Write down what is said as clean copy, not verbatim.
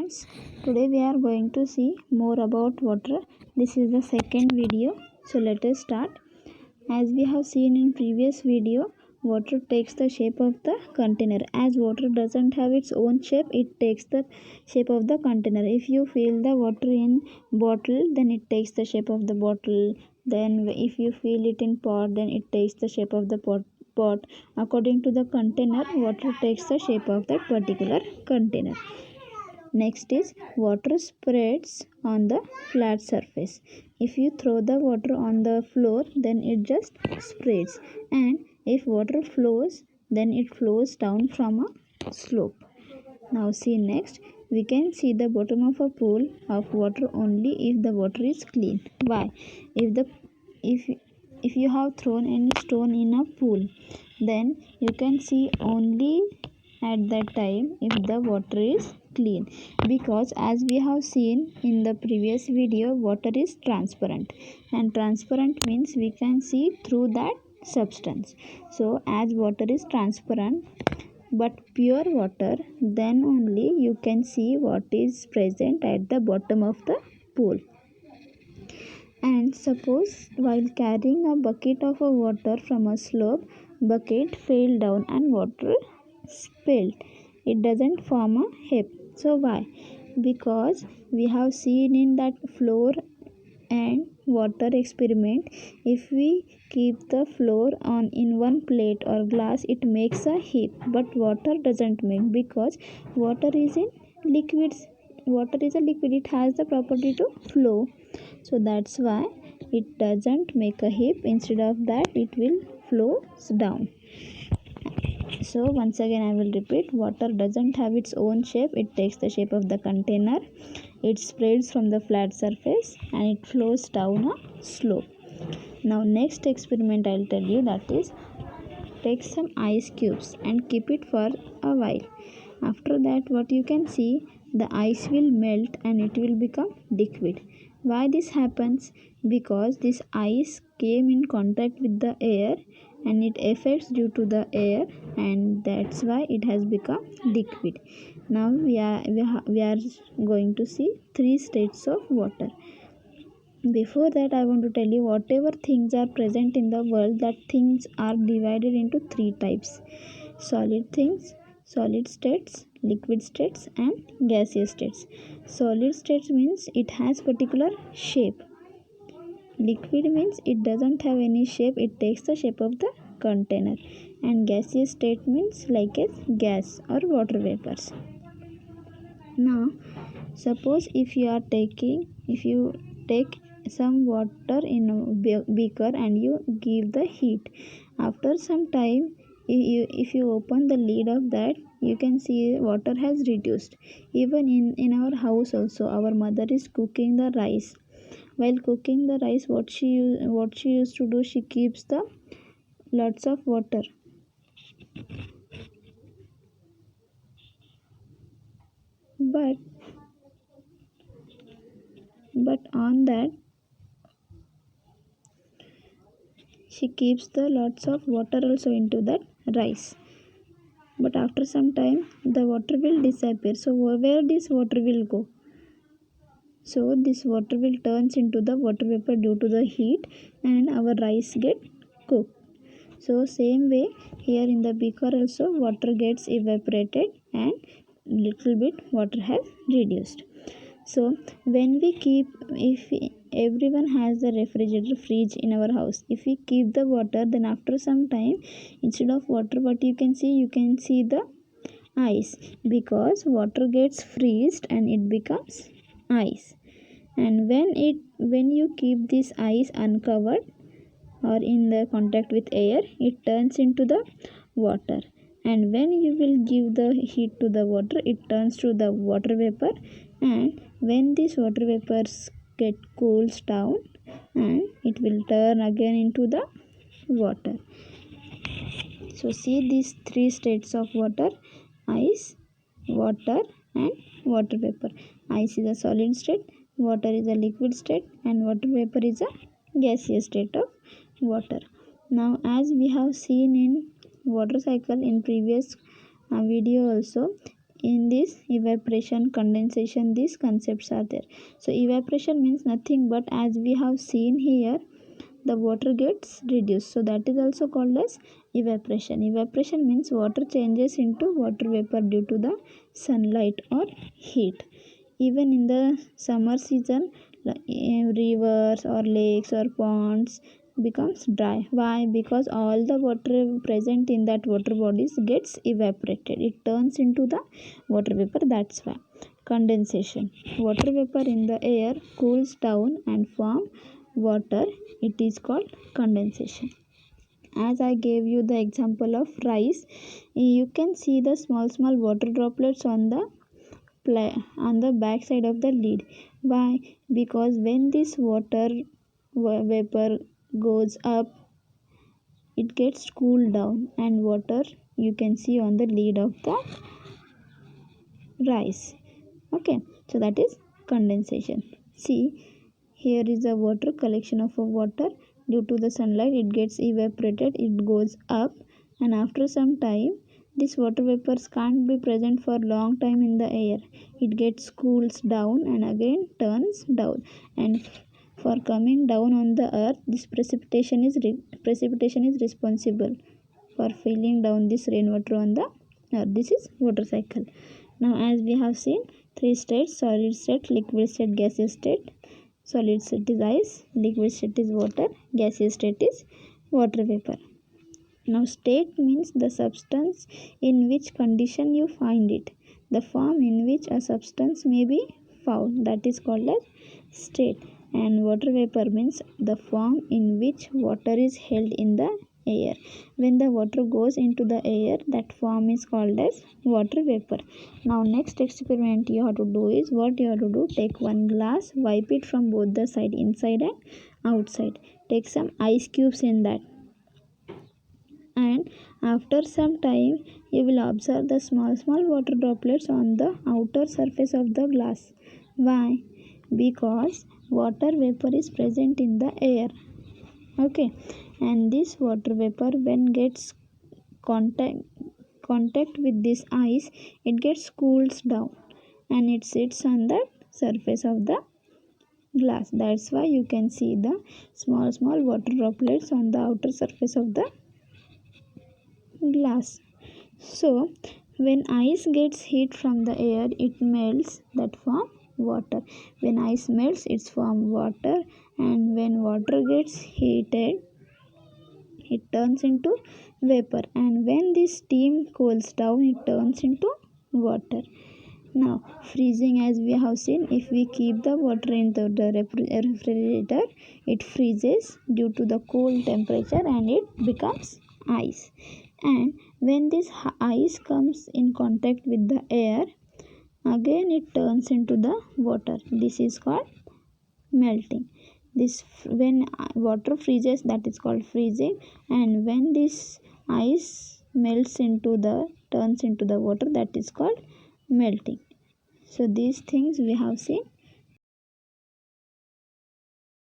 friends, today we are going to see more about water. This is the second video, so let us start. As we have seen in previous video, water takes the shape of the container. As water doesn't have its own shape, it takes the shape of the container. If you fill the water in bottle, then it takes the shape of the bottle. Then if you fill it in pot, then it takes the shape of the pot. According to the container, water takes the shape of that particular container. Next is water spreads on the flat surface. If you throw the water on the floor, then it just spreads, and if water flows, then it flows down from a slope. Now see next, we can see the bottom of a pool of water only if the water is clean. Why? If you have thrown any stone in a pool, then you can see only at that time if the water is clean, because as we have seen in the previous video, water is transparent, and transparent means we can see through that substance. So as water is transparent but pure water, then only you can see what is present at the bottom of the pool. And suppose while carrying a bucket of water from a slope, bucket fell down and water spilled. It doesn't form a heap. So why? Because we have seen in that floor and water experiment, if we keep the floor on in one plate or glass, it makes a heap, but water doesn't make, because water is in liquids. Water is a liquid, it has the property to flow, so that's why it doesn't make a heap. Instead of that, it will flow down. So once again I will repeat, water doesn't have its own shape, it takes the shape of the container, it spreads from the flat surface, and it flows down a slope. Now next experiment I'll tell you, that is, take some ice cubes and keep it for a while. After that, what you can see, the ice will melt and it will become liquid. Why this happens? Because this ice came in contact with the air and it affects due to the air, and that's why it has become liquid. Now we are going to see three states of water. Before that, I want to tell you, whatever things are present in the world, that things are divided into three types: solid things, solid states, liquid states, and gaseous states. Solid states means it has particular shape. Liquid means it doesn't have any shape, it takes the shape of the container. And gaseous state means like a gas or water vapors. Now suppose if you take some water in a beaker and you give the heat. After some time, if you open the lid of that, you can see water has reduced. Even in our house also, our mother is cooking the rice. While cooking the rice, what she used to do, she keeps the lots of water. But on that, she keeps the lots of water also into that rice. But after some time, the water will disappear. So where this water will go? So this water will turns into the water vapor due to the heat, and our rice get cooked. So same way here in the beaker also, water gets evaporated and little bit water has reduced. So when we keep, if everyone has the refrigerator, fridge in our house, if we keep the water, then after some time, instead of water, what you can see the ice, because water gets freezed and it becomes ice. And when you keep this ice uncovered or in the contact with air, it turns into the water. And when you will give the heat to the water, it turns to the water vapor. And when these water vapors get cools down, and it will turn again into the water. So see these three states of water: ice, water, and water vapor. Ice is a solid state, water is a liquid state, and water vapor is a gaseous state of water. Now as we have seen in water cycle in previous video also, in this evaporation, condensation, these concepts are there. So evaporation means nothing but, as we have seen here, the water gets reduced, so that is also called as evaporation. Evaporation means water changes into water vapor due to the sunlight or heat. Even in the summer season, rivers or lakes or ponds becomes dry. Why? Because all the water present in that water bodies gets evaporated, it turns into the water vapor. That's why. Condensation: water vapor in the air cools down and form water, it is called condensation. As I gave you the example of rice, you can see the small water droplets on the back side of the lid. Why? Because when this water vapor goes up, it gets cooled down, and water you can see on the lid of the rice. Okay, so that is condensation. See, here is a water collection of water. Due to the sunlight, it gets evaporated, it goes up, and after some time, this water vapors can't be present for long time in the air. It gets cools down and again turns down, and for coming down on the earth, this precipitation is responsible for filling down this rainwater on the earth. This is water cycle. Now, as we have seen, three states: solid state, liquid state, gaseous state. Solid state is ice, liquid state is water, gaseous state is water vapor. Now, state means the substance in which condition you find it, the form in which a substance may be found, that is called as state. And water vapor means the form in which water is held in the air. When the water goes into the air, that form is called as water vapor. Now, next experiment you have to do is, what you have to do, take one glass, wipe it from both the side, inside and outside. Take some ice cubes in that, and after some time you will observe the small water droplets on the outer surface of the glass. Why? Because water vapor is present in the air. Okay, and this water vapor, when gets contact with this ice, it gets cools down and it sits on the surface of the glass. That's why you can see the small water droplets on the outer surface of the glass. So when ice gets heat from the air, it melts, that form water. When ice melts, it's form water, and when water gets heated, it turns into vapor, and when this steam cools down, it turns into water. Now, freezing, as we have seen, if we keep the water into the refrigerator, it freezes due to the cold temperature and it becomes ice. And when this ice comes in contact with the air, again it turns into the water. This is called melting. This, when water freezes, that is called freezing, and when this ice melts into the turns into the water, that is called melting. So these things we have seen.